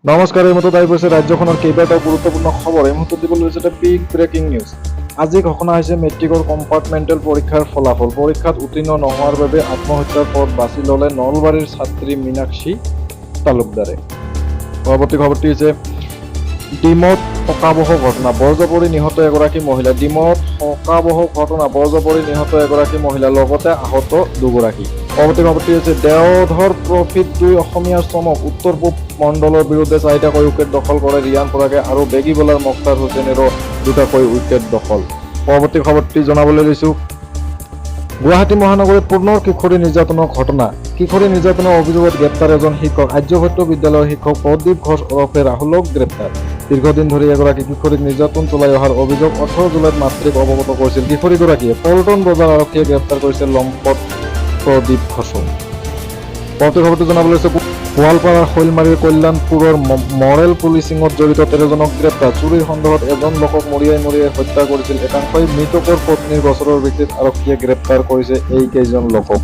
নমস্কাৰ, এই মুহূৰ্তত আহি পৰিছে ৰাজ্যখনৰ কেইবাটাও গুৰুত্বপূৰ্ণ খবৰ। এই মুহূৰ্তত দিবলৈ লৈছে এটা বিগ ব্ৰেকিং নিউজ। আজি ঘোষণা হৈছে মেট্ৰিকৰ কম্পাৰ্টমেণ্টেল পৰীক্ষাৰ ফলাফল। পৰীক্ষাত উত্তীৰ্ণ নোহোৱাৰ বাবে আত্মহত্যাৰ পথ বাছি ল'লে নলবাৰীৰ ছাত্ৰী মীনাক্ষী তালুকদাৰে। পৰৱৰ্তী খবৰটি হৈছে ডিমত শোকাবহ ঘটনা, বজ্ৰপৰি নিহত এগৰাকী মহিলা। ডিমত শোকাবহ ঘটনা, বজ্ৰপৰি নিহত এগৰাকী মহিলা, লগতে আহত দুগৰাকী। পৰৱৰ্তী খবৰটি হৈছে দেওধৰ ট্ৰফিত 2 অসমীয়াৰ চমক। উত্তৰ পূব মণ্ডলৰ বিৰুদ্ধে 4টাকৈ উইকেট দখল কৰে ৰিয়ান পৰাগে আৰু বেগী বলাৰ মুখতাৰ হুছেইনেৰো 2টাকৈ উইকেট দখল। পৰৱৰ্তী খবৰটি জনাবলৈ লৈছোঁ গুৱাহাটী মহানগৰীত পুনৰ কিশোৰী নিৰ্যাতনৰ ঘটনা। কিশোৰী নিৰ্যাতনৰ অভিযোগত গ্ৰেপ্তাৰ এজন শিক্ষক। আৰ্যভট্ট বিদ্যালয়ৰ শিক্ষক প্ৰদীপ ঘোষ ওৰফে ৰাহুলক গ্ৰেপ্তাৰ। দীৰ্ঘদিন ধৰি এগৰাকী কিশোৰীক নিৰ্যাতন চলাই অহাৰ অভিযোগ 18 জুলাইত মাতৃক অৱগত কৰিছিল কিশোৰীগৰাকীয়ে। পল্টন বজাৰ আৰক্ষীয়ে গ্ৰেপ্তাৰ কৰিছে লম্পট প্ৰদীপ ঘোষক। পৰৱৰ্তী খবৰটো জনাবলৈ লৈছে গোৱালপাৰাৰ শৈলমাৰীৰ কল্যাণপুৰৰ মৰেল পুলিচিঙত জড়িত 13জনক গ্ৰেপ্তাৰ। চুৰিৰ সন্দেহত এজন লোকক মৰিয়াই হত্যা কৰিছিল একাংশই। মৃতকৰ পত্নীৰ গোচৰৰ ভিত্তিত আৰক্ষীয়ে গ্ৰেপ্তাৰ কৰিছে এই কেইজন লোকক।